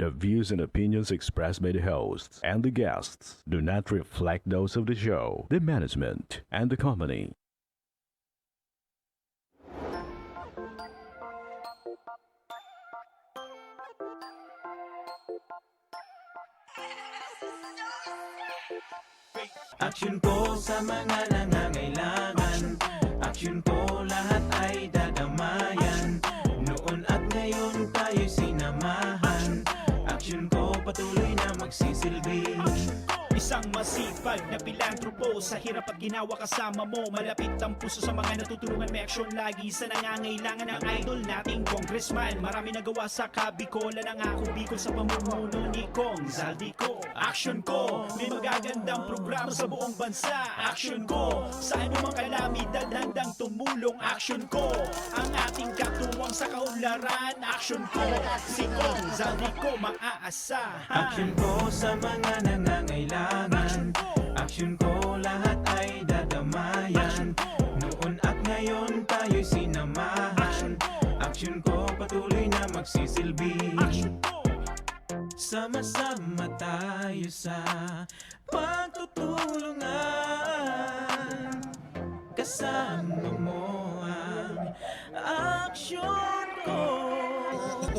The views and opinions expressed by the hosts and the guests do not reflect those of the show, the management, and the company. Aksyon ko sa mga nangangailangan. Aksyon ko lahat ay dadamayan. Noon at ngayon tayo'y sinamahan. Aksyon ko patuloy na magsisilbi. Isang masipag na pilantropo. Sa hirap at ginawa kasama mo. Malapit ang puso sa mga natutulungan. May aksyon lagi sa nangangailangan ng idol nating congressman. Marami nagawa sa Kabikolan ang ako Bicol sa pamumuno ni Kong Zaldico. Aksyon ko, may magagandang programa sa buong bansa. Aksyon ko, sa anumang kalamidad handang tumulong. Aksyon ko, ang ating katuwang sa kaunlaran. Aksyon ko, si Kong Zaldico maaasahan. Aksyon ko sa mga nangangailangan. Aksyon ko lahat ay dadamayan. Noon at ngayon tayo'y sinamahan. Aksyon ko patuloy na magsisilbi. Sama-sama tayo sa pagtutulungan. Kasama mo ang aksyon ko.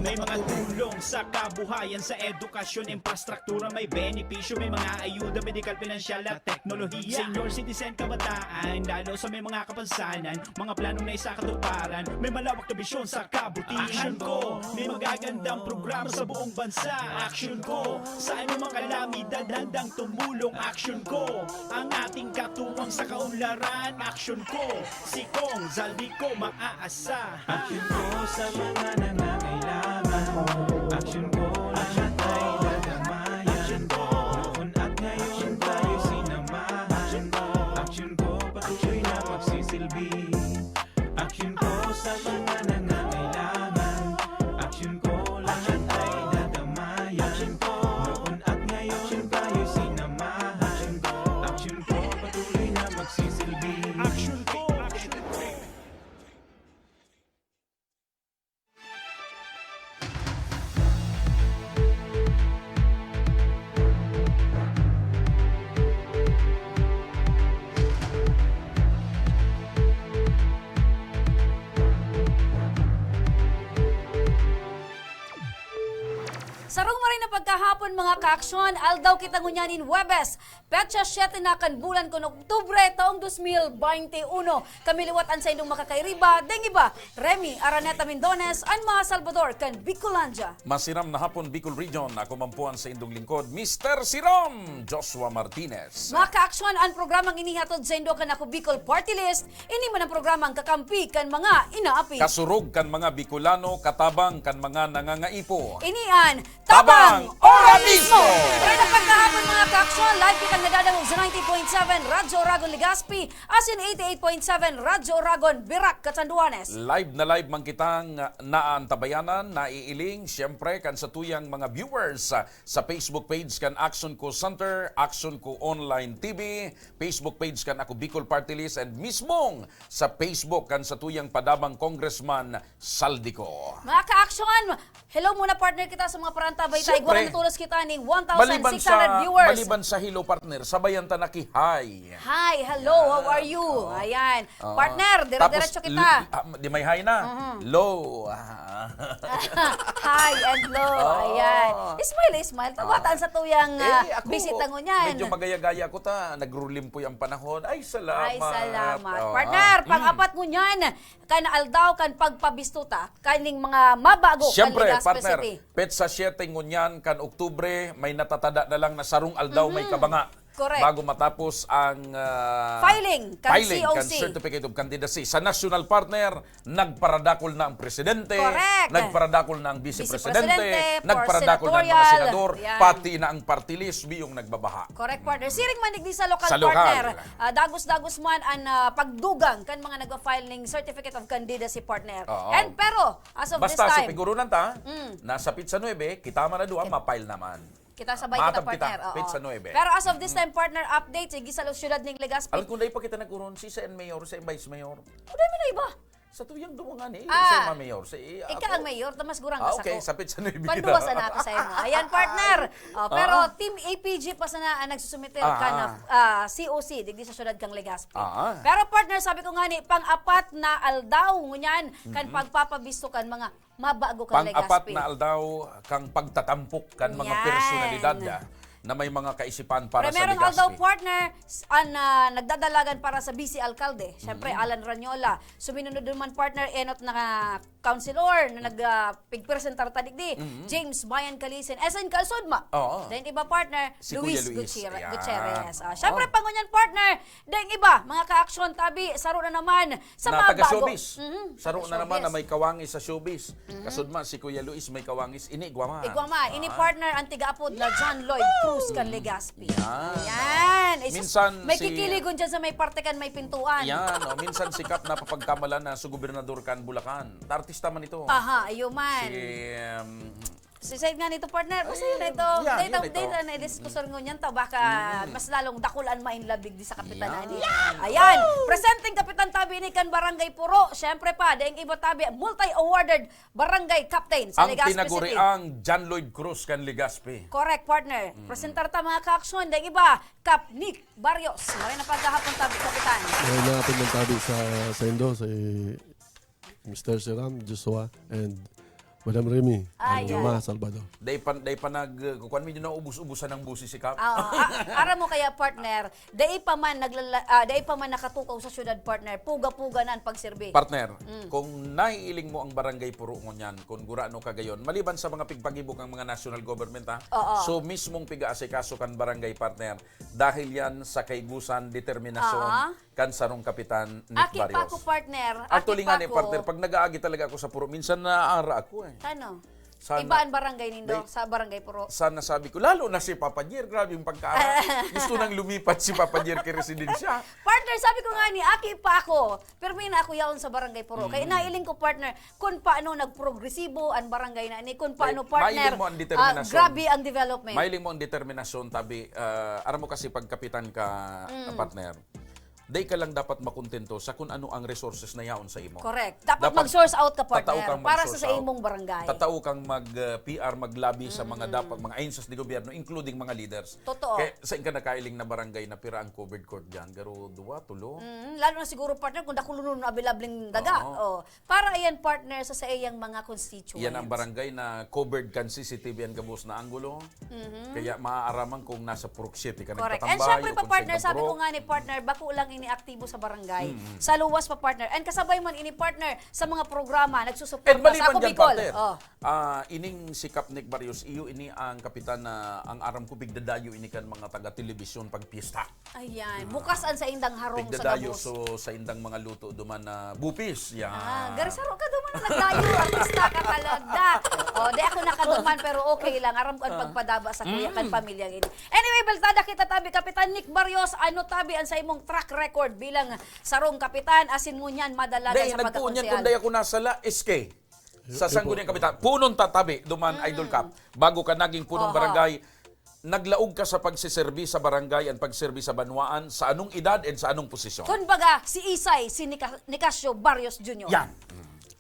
May mga tulong sa kabuhayan, sa edukasyon, infrastruktura, may benepisyo, may mga ayuda, medikal, pinansyal at teknolohiya. Senior citizen, kabataan, lalo sa may mga kapansanan, mga planong na isakatuparan, may malawak na bisyon sa kabutihan. Aksyon ko, may magagandang programa sa buong bansa. Aksyon ko, sa anumang kalamidad handang tumulong. Aksyon ko, ang ating katuwang sa kaunlaran. Aksyon ko, si Kong Zaldico maaasahan. Aksyon ko sa mga nangangailangan. Aksyon ko lahat ay dadamayan. Aksyon ko noon at ngayon tayo sinamahan. Aksyon ko patuloy na magsisilbi. Aksyon ko sa mga nangangailangan. Aksyon ko lahat ay dadamayan. Aksyon ko noon at ngayon tayo sinamahan. Aksyon ko patuloy na magsisilbi. Aksyon ko, aksyon ko. Sarong marin na pagkahapon mga kaaksyon, aldaw kita ngunyanin Webes, petsa 7 na kan bulan kun Oktubre taong 2021. Kami liwatan sa indong makakairiba, deng iba, Remy Araneta Mendones, and mga Salvador kan Bicolandia. Masiram na hapon Bicol Region, ako mampuan sa indong lingkod, Mr. Sirom, Joshua Martinez. Mga kaaksyon, ang programang inihatod sa indo kan ako Bicol Party List, ini man ang programang kakampi kan mga inaapi. Kasurog kan mga Bicolano, katabang kan mga nangangaipo. Inian, Tabang Ora Mismo! Pero na pagkahapon mga kaaksyon, live kitang nadadangog sa 90.7 Radyo Oragon Legazpi, as in 88.7 Radyo Oragon Birac, Catanduanes. Live na live man kitang naantabayanan, naiiling, siyempre kan sa tuyang mga viewers sa Facebook page kan Action Ko Center, Action Ko Online TV, Facebook page kan ako Bicol Party List, and mismong sa Facebook kan sa tuyang padabang Congressman Saldico. Mga ka-aksyon, hello muna partner kita sa mga parantabay tayo. Siyempre. Igual natulos kita ni 1,600 viewers. Maliban sa Hello Partner, sabayan ta naki-hi. Hi, hello, how are you? Ayan. Partner, dire-diretso kita. Di may hi na. Low. Hi and low. Ayan. Smile. Tawatan sa tuyang bisita mo niyan. Medyo magaya-gaya ko ta. Nagrulimpoy ang panahon. Ay, salamat. Ay, salamat. Partner, pang-apat mo niyan, kan aldaw, kan pagpabistuta, kaning mga mabago, Siyempre, kan Legazpi partner, City. petsa 7 ngunyan kan Oktubre, may natatada na lang na sarong aldaw may kabanga. Correct. Bago matapos ang Filing, kan kan COC. Certificate of Candidacy. Sa national partner, nagparadakol na ang presidente, Correct. nagparadakol na ang vice-presidente, Vice-presidente, nagparadakol na ang mga senatorial. senador, Yan. pati na ang party list, yung nagbabaha. Correct, partner. Siring manig di sa lokal, Sa lokal. partner. Dagos-dagos man ang pagdugang kan mga nag-file ng Certificate of Candidacy, partner. Oo. And pero, as of Basta this sa time, pigurunan ta, nasa pizza 9, kita man na duwa, mapile naman. kita sabay kita, Matab kita, partner. Oo. pizza 9. Pero as of this time, partner, update, sige sa syudad ng Legazpi. Alam kung dahil pa kita nagkuron, si Sen Mayor, si Vice Mayor. Uday mo na iba. Sa tuyang dumungan eh. Ah. Sa mayor. Ika ang mayor, tamas gurang ka Okay, sa ko. sapit sa nibida. Panduwasan nato sa imo. Ayan, partner. Pero Team APG pa sana ang nagsusumiter ka na COC, digdi sa syudad kang Legazpi. Pero partner, sabi ko nga ni, pang-apat na aldaw, ngunyan, kan pagpapabisto kan mga mabago kang Pang-apat Legazpi. na aldaw kang pagtatampok kan mga Yan. personalidad na may mga kaisipan para sa Primerong Legazpi. aldaw partner ang nagdadalagan para sa BC Alcalde. Siyempre, Alan Ranyola. Suminunod naman partner enot na councilor na nagpigpresentar tadigdi. James Bayan Calisen. SN Calsodma. Oo. Then iba partner, Si Luis Kuya Luis. Gutierrez. Ayan. Gutierrez. Siyempre, pangunyan partner. Then iba, mga ka-aksyon tabi, saro na naman sa na mga bago. taga-showbiz. Saro na taga-showbiz. naman na may kawangis sa showbiz. Kasudma, si Kuya Luis may kawangis. Ini, Guama. Igwama, ini partner ang tiga-apod na John Lloyd Cruz kan Legazpi. Yan. Ayan. Minsan may si- kikiligon dyan sa may parte kan may pintuan. Yan, minsan sikat na papagkamalan na sa gobernador kan Bulacan. Artista man ito. Aha, ayuman. Si, Side nga nito partner, kasi yun ito. yan, yun ito. Data na diskusyon ngon yan, baka mas lalong dakulan mainlabig di sa kapitanan. Ayan, presenting Kapitan Tabi ni kan Barangay Puro. Siyempre pa, daing iba tabi, multi-awarded barangay captain sa ang Legazpi City. tinaguriang John Lloyd Cruz kan Legazpi. Correct, partner. Presentar ta mga ka-aksyon, daing iba, Kap Nick Barrios. Maray na pagkahapon tabi, Kapitan. May nakapin ng tabi sa Indo, si Mr. Siram, Joshua, and Madam Remy, ang Ayan. Mama Salvador. Day pa kukuan medyo na ubus-ubusan ng busi si Kap. Ara mo kaya partner, dai pa man nakatukaw sa syudad partner, puga-puga na ang pagserbi. Partner, kung naiiling mo ang barangay Puro ngunyan, kung gurano kagayon, maliban sa mga pigpagibok ang mga national government Oo. so mismong piga-asikaso kan barangay partner, dahil yan sa kaigusan, determinasyon, kan sarong Kapitan Nick Aki pa Barrios. ako partner. Actually Aki pa nga ni ako. partner, pag nag-aagi talaga ako sa Puro, minsan naaara ako eh. Ano? Sana- Ibaan barangay nindo Day- sa barangay Puro. Sana sabi ko, lalo na si Papa Jer, grabe yung pagkaara. Gusto nang lumipat si Papa Jer kay residensya. Partner, sabi ko nga ni, aki pa ako. Pero may na ako yaon sa barangay Puro. Kaya nailing ko partner, kung paano nagprogresibo ang barangay na ni, kung paano May- partner, mailing mo ang determinasyon. grabe ang development. Mailing mo ang determinasyon, tabi. Aram mo kasi pag kapitan ka, partner, day ka lang dapat makontento sa kung ano ang resources na yaon sa imo. Correct. Dapat mag-source out ka partner tatao kang para mag-source sa out. imong barangay. Tatao kang mag-PR, mag-lobby sa mga dapat, mga ahensiyas di gobyerno, including mga leaders. Totoo. Kaya sa ka nakailing na barangay na pira ang covered court dyan, garo, duwa, tulo. Lalo na siguro partner kung dakulo na available daga. Oh. Para ayan partner sa iyang mga constituents. Yan ang barangay na covered kan CCTV ang gabos na angulo. Kaya maaaraman kung nasa Purok City ka Correct. nagtatambay. And syempre o pa kung partner, sa sabi ko Purok. nga ni partner, bako lang iniaktibo sa barangay. Sa luwas pa partner. And kasabay man ini partner sa mga programa, nagsusuporta And sa maliban ako dyan, Bicol. partner, Oh. ining si Kap Nick Barrios, iyo ini ang kapitan na ang aram ko bigdadayo ini kan mga taga-telebisyon pag piyesta. Ayan, bukasan sa indang harong sa Bigdadayo Gabos. so sa indang mga luto duman na bupis. Yan. Garisaro ka duman na nagdayo, artista ka kalagda. Di ako nakaduman pero okay lang. Aram ko ang pagpadaba sa kuya kan pamilya ini. Anyway, baltada kita tabi, Kapitan Nick Barrios, ano tabi ang sa imong track record bilang sarong kapitan, asin mo niyan madalagan Day, sa nagpuunyan pagkakonsehal. kung day ako nasala, SK. Sa sangguniang kapitan. Punong tatabi, duman Idol Cup. Bago ka naging punong Oho. barangay, naglaog ka sa pagsiserbi sa barangay at pagserbi sa banwaan, sa anong edad and sa anong posisyon? Kumbaga, si Isay, si Nicasio Barrios Jr. Yan.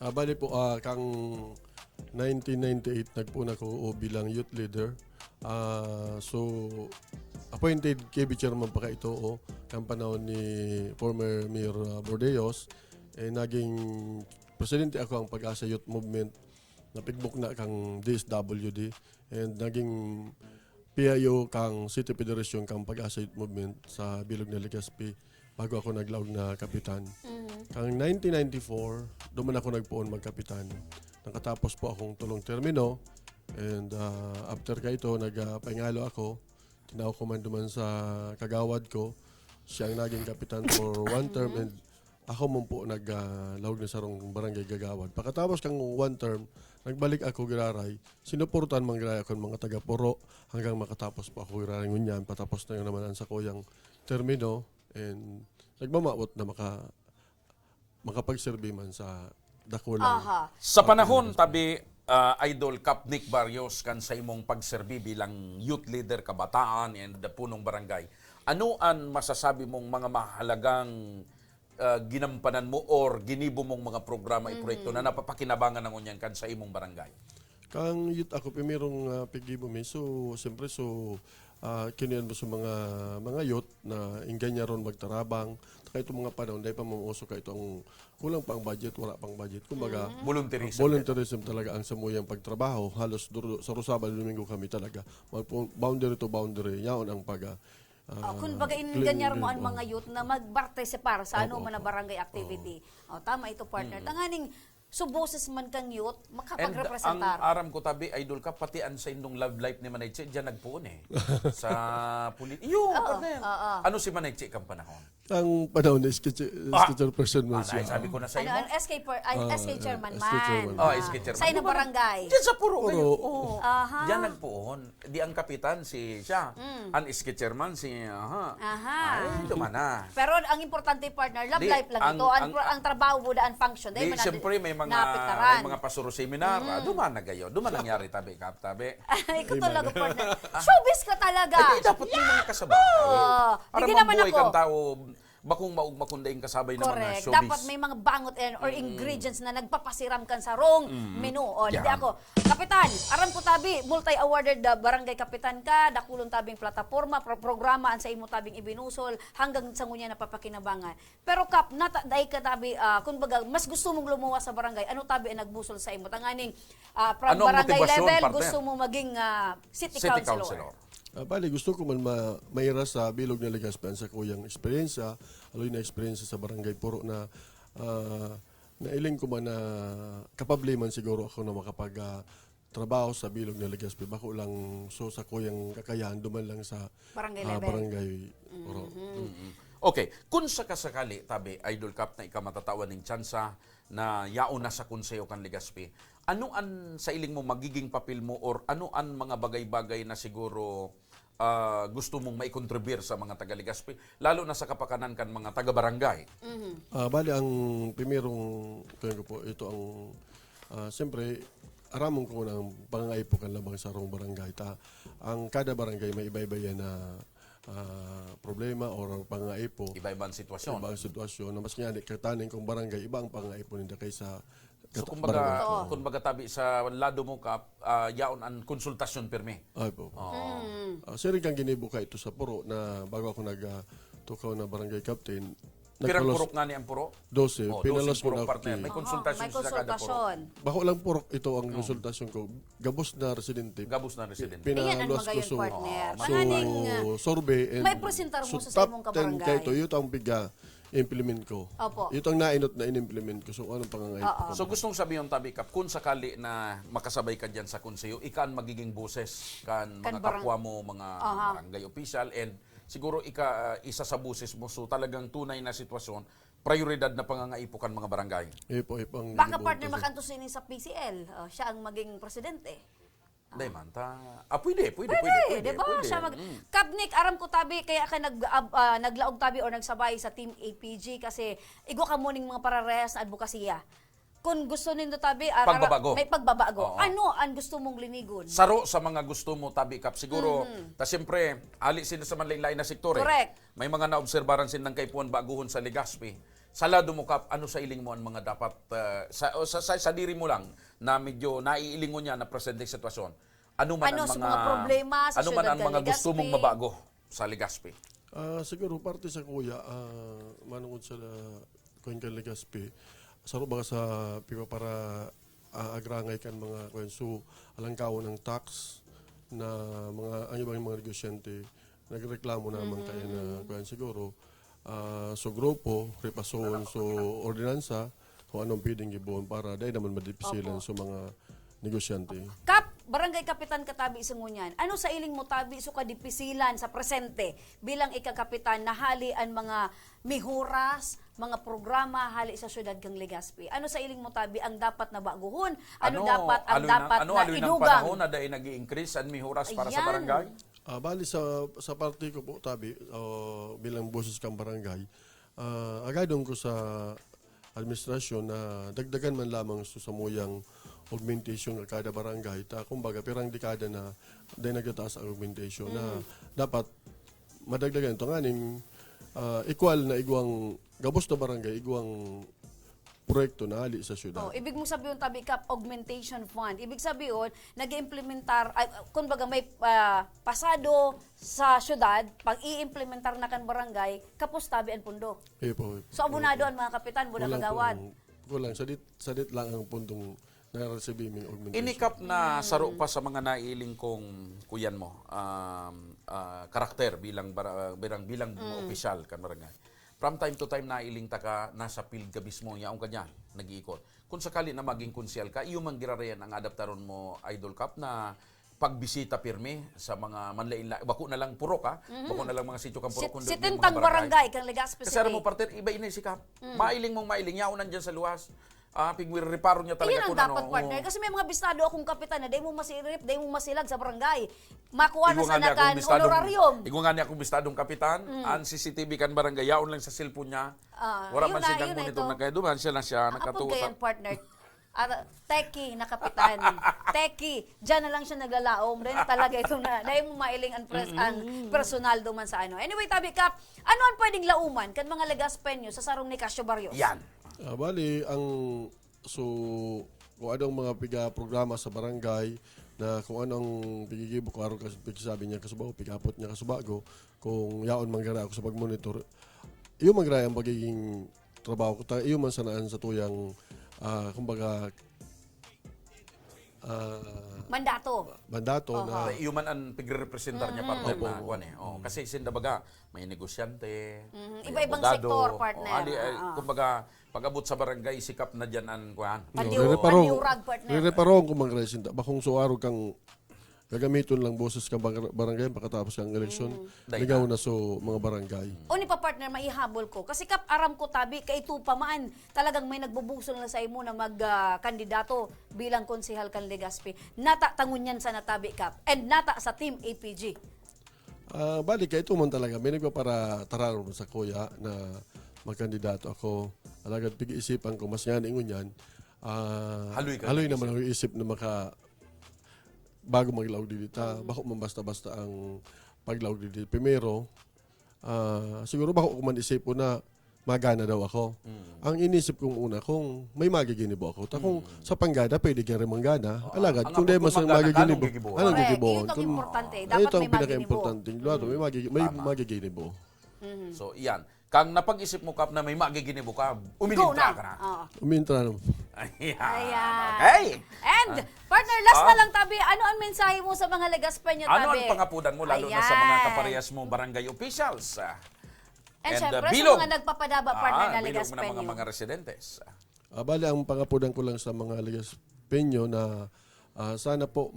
Bali po, kang 1998 nagpuna ko bilang youth leader. So, appointed KB chairman pa ka ito kang panahon ni former Mayor Bordeos. Naging presidente ako ang Pag-asa Youth Movement. Napigbok na kang DSWD. And naging PIO kang City Federation kang Pag-asa Youth Movement sa Bilog na Legazpi bago ako naglaog na kapitan. Kang 1994, duman ako nagpuon magkapitan. Nakatapos po akong tulong termino. And after ka ito, nagpahingalo ako. Tinawag ko man duman sa kagawad ko. Siya ang naging kapitan for one term and ako mo po naglaog na sarong barangay gagawad. Pagkatapos kang one term, nagbalik ako giraray. Sinuportan man giraray ako ng mga taga-Puro hanggang makatapos po ako giraray ngunyan. Patapos na yun naman ang sa kuyang termino and nagmamawot na makapagserbi man sa dakulang. Sa panahon, tabi, Idol Kap Nick Barrios, kan sa imong pagserbi bilang youth leader, kabataan, and punong barangay, ano ang masasabi mong mga mahalagang ginampanan mo or ginibo mong mga programa proyekto na napapakinabangan ng unyan kan sa imong barangay? Kang youth ako pimirong pigibo mi. So siyempre kinuyan mo sa mga youth na inganya ron magtarabang. Kaya itong mga panahon dahil pa mamuso ka itong kulang pang budget, wala pang budget. Kumbaga, volunteerism talaga ang samuyang pagtrabaho. Halos sa Rosabal Domingo kami talaga. Boundary to boundary, yaon ang Kung baga inganyar mo ang mga youth na mag-participar sa ano man na barangay activity. Tama ito, partner. Tanganing suboses man kang youth, And ang makapagrepresentar. aram ko tabi, idol ka, pati ang sa indong love life ni Manayche, dyan nagpuon sa partner. Ano si Manayche kang panahon? ang panahon na sketcher person man siya. Sabi ko na sa Ano, imo. ang SK chairman SK man. chairman. SK chairman. Sa inang barangay. Diyan sa puro kayo. Aha. Diyan nagpuon. Di ang kapitan si siya. Ang iski chairman si Aha. Ay, dumana. Pero ang importante, partner, love Di, life lang ito. Ang trabaho mo ang function. Di, Dahil siyempre may naapektaran. mga pasuro seminar. Dumana gayo. Dumana nangyari tabi kap tabi. Ikaw talaga, partner. Showbiz ka talaga. Ay, dapat may mga kasabay. Hindi Aram naman ang buhay ako. kang tao, bakong maugmakundaing kasabay ng mga Correct. showbiz. Dapat may mga bangot or ingredients na nagpapasiram kan sa wrong menu. O, hindi Yan. ako. Kapitan, aram ko tabi, multi-awarded barangay kapitan ka, dakulon tabing plataforma, programa ang sa imo tabing ibinusol, hanggang sa ngunya napapakinabangan. Pero Kap, dahil ka tabi, kumbaga, mas gusto mong lumuwas sa barangay, ano tabi ang nagbusol sa imo? Tanganing, from Anong barangay motivasyon, level, partner? gusto mo maging city councilor. Bali, gusto ko man maira sa bilog na Legazpi sa kuyang eksperyensya, aloy na eksperyensya sa barangay puro na nailing ko man na kapable man siguro ako na makapag trabaho sa bilog na Legazpi. Bako lang so sa kuyang kakayahan duman lang sa Barangay level. barangay puro. Okay, kung sakasakali, tabi, Idol Cup na ikamatatawan ng tsansa na yaon na sa konseyo kan Legazpi, ano an sa iling mo magiging papel mo or ano an mga bagay-bagay na siguro gusto mong maikontribute sa mga taga-Legazpi, lalo na sa kapakanan kan mga taga-barangay? Bali, ang primerong kaya ko po, ito ang siyempre, aramon ko ng pangaipo kan labang sa rong barangay. Ang kada barangay may iba-iba yan na problema or pangaipo. Iba-ibang sitwasyon. Ibang sitwasyon. Na mas nga, katanin kong barangay, ibang pangaipo nila kaysa So, barangay. kumbaga tabi sa lado mo ka, yaon ang konsultasyon pirmi. Ay po. Sir, kang ginibuka ito sa puro na bago ako nag-tukaw na barangay captain. Pirang purok nga ni ang puro? 12. Pinalos ko na ako. partner. May konsultasyon May sa kada puro. konsultasyon. Bako lang purok ito ang konsultasyon ko. Gabos na residente. Gabos na residente. Iyan ang Pinalos ko magayon, partner. so Tanganing, survey and may presentar mo sa top imong 10 kabarangay. kayo ito, ito ang biga implement ko. Opo. Ito ang nainot na in-implement ko. So anong pangangailangan ko? So gustong sabihin tabi Kap, kung sakali na makasabay ka dyan sa konseyo, ikan magiging boses kan mga kapwa mo, mga barangay official, and siguro isa sa boses mo. So talagang tunay na sitwasyon, prioridad na pangangaipo kan mga barangay. Ipang Baka partner makantusin sa PCL, siya ang maging presidente. Day man ta. Pwede. Di ba? Siya Kapnik, aram ko tabi, kaya ka naglaog tabi o nagsabay sa Team APG kasi igo ka muning mga pararehas na advokasya. Kung gusto nindo tabi, Pagbabago. may pagbabago. Oo. Ano ang gusto mong linigon? Saro sa mga gusto mo tabi Kap. Siguro, ta siyempre, ali sila sa manlain na sektor. Correct. May mga naobserbaran silang kaipuan baguhon sa Legazpi. Sa lado mo Kap, ano sa iling mo ang mga dapat, sa diri mo lang, na medyo naiilingon niya na presenteng sitwasyon. Ano man Ano ang sa mga, mga problema sa ano man syudad ang ng mga gusto Legazpi? mong mabago sa Legazpi? siguro parte sa kuya, manungod sa kuya ka Legazpi, saro ba sa pipa para agrangay kan mga kuya, so alangkaw ng tax na mga ang ibang mga negosyante nagreklamo naman kaya na kuya siguro so grupo, repason, so ordinansa, kung anong pwedeng gibuon para dahil naman madipisilan sa mga negosyante. Kap, barangay kapitan katabi sa ngunyan. Ano sa iling mo tabi so kadipisilan sa presente bilang ikakapitan na hali ang mga mihuras, mga programa hali sa syudad kang Legazpi? Ano sa iling mo tabi ang dapat na baguhon? Ano dapat ang dapat na ng idugang? panahon na dahil nag-i-increase ang mihuras para sa Ayan. barangay? Bali sa party ko po tabi bilang boses kang barangay, agadong ko sa administrasyon na dagdagan man lamang sa samuyang augmentation ng kada barangay. Kumbaga, pirang dekada na dahil nagtataas ang augmentation na dapat madagdagan ito. Nganing, equal na igwang gabos na barangay, iguang proyekto na ali sa syudad. Oh, ibig mong sabihin tabi kap augmentation fund. Ibig sabihin nag-iimplementar kumbaga may pasado sa syudad pag i-implementar na kan barangay kapos tabi ang pundo. Po. So abunado ang mga kapitan buda kagawad. Kulang sadit lang ang puntong na-receiving augmentation. Inikap na saro pa sa mga naiiling kong kuyan mo, karakter bilang opisyal kan barangay. From time to time nailing ta ka nasa field ka mismo yaong kanya nag-iikot. Kung sakali na maging konsyal ka, iyo man girarayan ang adaptaron mo Idol Cup na pagbisita pirmi sa mga manlain bako na lang puro ka, bako na lang mga sitio kang puro kundi Sitintang barangay kang Legazpi kasi City. mo partner iba inay sikap. Mailing yaon nandiyan sa luwas. Pigwir reparo niya talaga Iyan ang kung dapat, ano. partner. Kasi may mga bistado akong kapitan na day mo masirip, day mo masilag sa barangay. Makuha na sa nakan honorarium. Igo nga niya akong bistadong kapitan, ang CCTV kan barangay, yaon lang sa cellphone niya. Wala yun man na, silang yun na monitor ito. na kaya duman siya lang siya Kapag nakatuta. kayan, partner, teki na kapitan. Teki. Diyan na lang siya naglalaom. Dahil talaga itong na. Dahil mo mailing ang personal duman sa ano. Anyway, tabi kap, ano ang pwedeng lauman kan mga Legaspenyo sa sarong ni Casio Barrios? Yan. Bali, kung anong mga programa sa barangay, na kung anong pigigibo ko araw kasi sabi niya kasubago, pigapot niya kasubago, kung yaon manggara ako sa pagmonitor, iyo manggara ang pagiging trabaho ko, iyo man sanaan sa tuyang, kumbaga, mandato na Human ang pigre-representar niya partner na kuan eh. Kasi sindabaga may negosyante, may Iba-ibang abogado. sektor, partner. Kumbaga pag-abot sa barangay sikap na diyan ang kuan. Pandiurag, partner. Re-reparong kung mga resinta. Bakong suaro kang gagamiton lang boses kang barangay pagkatapos kang eleksyon. Ligaw na so mga barangay. O ni pa partner, maihabol ko. Kasi kap aram ko tabi, kay tupamaan, talagang may nagbubusol na sa imo na magkandidato bilang konsehal kan Legazpi. Nata tangunyan sa natabi kap. And nata sa team APG. Balik kay ito man talaga. May nagpapara tararo sa kuya na magkandidato ako. Alagad pag-iisipan ko, mas yan ingon yan. Haloy naman ang isip na bago maglaw dito, bako man basta-basta ang paglaw dito. Primero, siguro bako ko man isip ko na magana daw ako. Ang inisip kong una, kung may magiginibo ako, kung sa panggana, pwede ka rin manggana. Alagad, kung di mas magiginibo, anong gigibo? Ito ang importante. Ito Dapat ang may magiginibo. pinaka-importante. May magiginibo. So iyan. Kang napag-isip mo kap na may magiginibo ka, umilintra ka na. Umintra na. Ayan. Ayan. Okay. And, partner, last na lang tabi, ano ang mensahe mo sa mga Legaspenyo tabi? Ano ang pangapudan mo lalo na sa mga kaparehas mo barangay officials? And syempre, bilog. sa mga nagpapadaba, partner na bilog Legaspenyo. na mga residentes. Bali, ang pangapudan ko lang sa mga Legaspenyo na sana po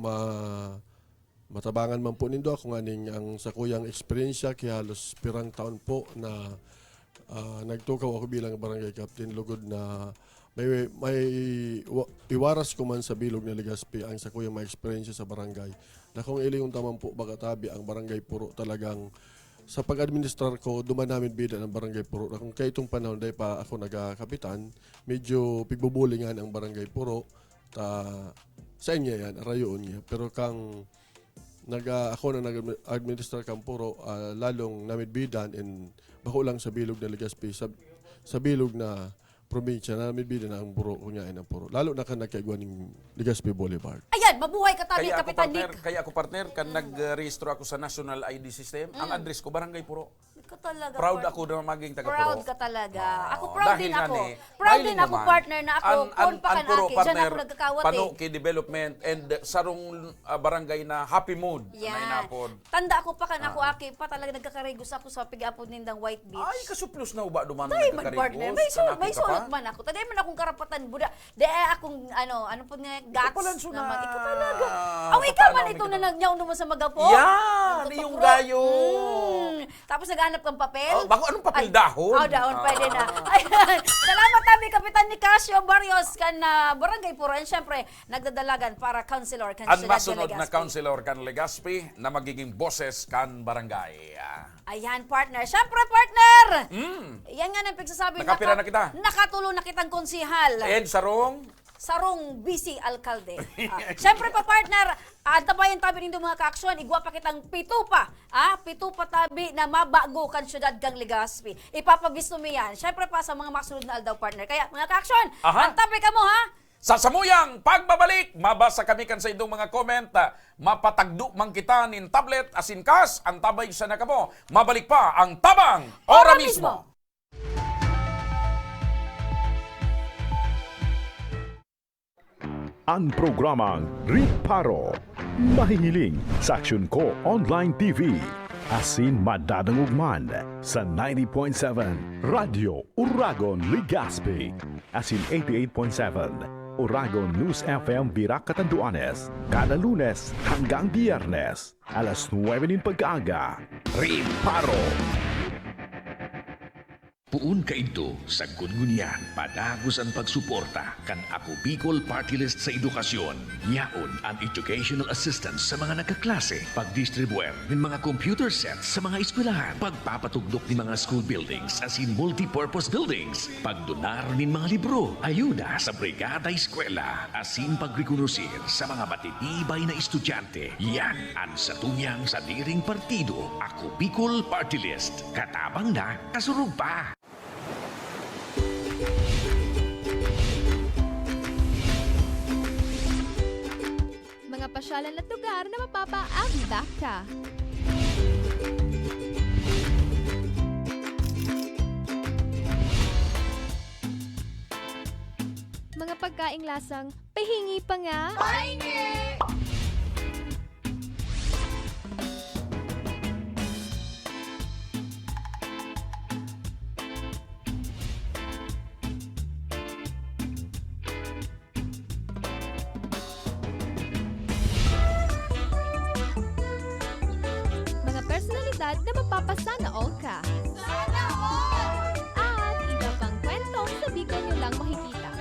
matabangan man po nindo ako nganing ang sa kuyang eksperyensya kaya halos pirang taon po na nagtukaw ako bilang barangay captain lugod na may iwaras ko man sa bilog na Legazpi ang sa kuyang may eksperyensya sa barangay na kung iling taman po bagatabi ang barangay puro talagang sa pag-administrar ko, duman namin bida ng barangay puro. Na kung kaya itong panahon, dahil pa ako nagkapitan, medyo pigbubulingan ang barangay puro. Sa inyo yan, arayoon niya. Pero kang ako na nag-administrar kang puro, lalong namin bidan and bako lang sa bilog na Legazpi, sa bilog na probinsya na namin bidan na ang puro, kunyain ang puro. Lalo na ka nagkaiguan ng Legazpi Boulevard. Ayan, mabuhay ka tabi, Kapitan Nick. Kaya ako partner, kan nag-rehistro ako sa National ID System, ang address ko barangay puro. Ka talaga, Proud partner. ako na maging taga Proud puro. ka talaga. Ako Oo, proud dahil din ako. nga ni, Proud mahiling din ako, naman, partner, na ako, kung pa kan puro aki, dyan partner, ako nagkakawat pano eh. kay development and sarong barangay na happy mood na Yan. inapod. Tanda ako pa kan ako aki pa talaga nagkakarigos ako sa pig-apod nindang White Beach. Ay, kasuplos na uba duman Tay ng man kakarigos. partner, may sulot man ako. Taday man akong karapatan buda. Dahil akong ano po nga guts Kapalanso na. naman. Ikaw talaga. Aw, ikaw man Paano ito kita- na nagnyaw naman sa magapo. Yan, Ang yung tuturo. gayo. Tapos naghanap kang papel. Oh, bako anong papel, dahon? Dahon, pwede na. Ayan. Salamat tabi, Kapitan ni Casio Barrios kan Barangay Puro. And syempre, nagdadalagan para councilor kan Ang Ciudad de masunod na Legazpi. councilor kan Legazpi na magiging boses kan barangay. Ayan, partner. Syempre, partner! Yan nga nang pagsasabi. Nakapira na kita. Nakatulong na kitang konsihal. And sarong sarong busy alkalde. Siyempre pa partner, antabayan tabi nindo mga kaaksyon, igwa pa kitang pito pa tabi na mabago kan syudad kang Legazpi. Ipapabisto mi yan. Siyempre pa sa mga masunod na aldaw partner. Kaya mga kaaksyon, Aha. antabi ka mo ha. Sa samuyang pagbabalik, mabasa kami kan sa idong mga comment, mapatagdo man kita nin tablet asin kas, ang tabay sa nakamo. Mabalik pa ang tabang ora mismo. Ang programang Riparo. Mahihiling sa Aksyon Ko Online TV. Asin madadangugman sa 90.7 Radio Uragon Legazpi. Asin 88.7 Uragon News FM Birak Catanduanes. Kada Lunes hanggang Biyernes. Alas 9 ng pag-aaga. Riparo. Puun kaidto sa Gudgunian, padagos ang pagsuporta kan Ako Bicol Party List sa edukasyon. Yaon ang educational assistance sa mga nagkaklase, pagdistribuer ng mga computer sets sa mga eskwelahan, pagpapatugdok ng mga school buildings as in multi-purpose buildings, pagdonar ng mga libro, ayuda sa brigada eskwela, asin pagrekonosir sa mga matitibay na estudyante. Yan ang satunyang sa diring partido, Ako Bicol Party List. Katabang na, kasurug pa. Mga pasyalan at lugar na mapapaabda ka. Mga pagkaing lasang pahingi pa nga. Pahingi! Personalidad na mapapasana all ka. Sana all! At iba pang kwento sa Bicol nyo lang makikita.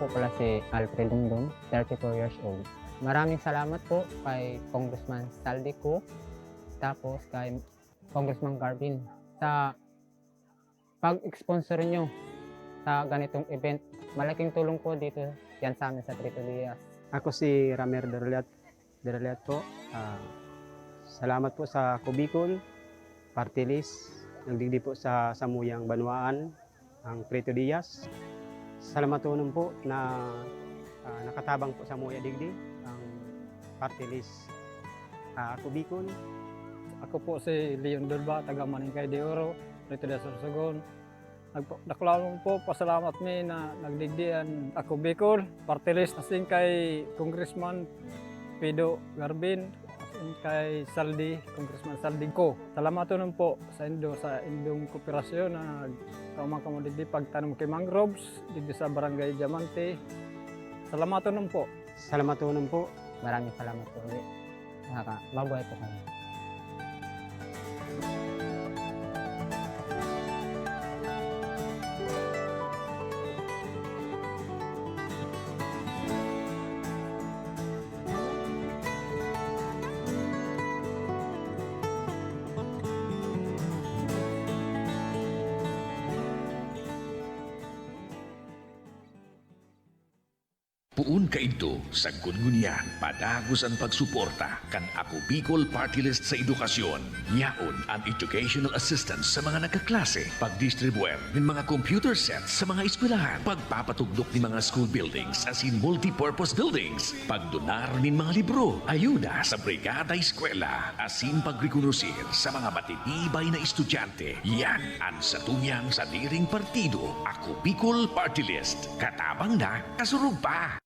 po pala si Alfred Dungdung, 34 years old. Maraming salamat po kay Congressman Saldico, tapos kay Congressman Garvin sa pag-sponsor nyo sa ganitong event. Malaking tulong po dito yan sa amin sa Trito Diaz. Ako si Ramer Dereliat po. Salamat po sa Ako Bicol Party List. Nagdigdi po sa Samuyang Banwaan, ang Trito Diaz. Salamat po na nakatabang po sa Muya Digdi, ang Party List Ako Bicol. Ako po si Leon Durba, taga Maningkay de Oro, Trito Diaz Sorsogon. Naklaro po, pasalamat mi na nagdigdian Ako Bicol Party List. Asin kay Congressman Pedro Garbin, kay Saldi, Congressman Saldi ko. Salamaton po sa indong kooperasyon na kaumang kamo digdi pagtanom kay mangroves digdi sa Barangay Diamante. Salamaton po. Salamatunan po. Maraming salamat po ulit. Mabuhay po kami. Puun kaidto sa Gungunyan, padagos ang pagsuporta kan Ako Bicol Party List sa edukasyon. Yaon ang educational assistance sa mga nagkaklase, pagdistribuer ng mga computer sets sa mga eskwelahan, pagpapatugdok ng mga school buildings as in multi-purpose buildings, pagdonar ng mga libro, ayuda sa brigada eskwela, asin pagrekonusir sa mga matitibay na estudyante. Yan ang satuyang sa diring partido, Ako Bicol Party List. Katabang na, kasurog pa!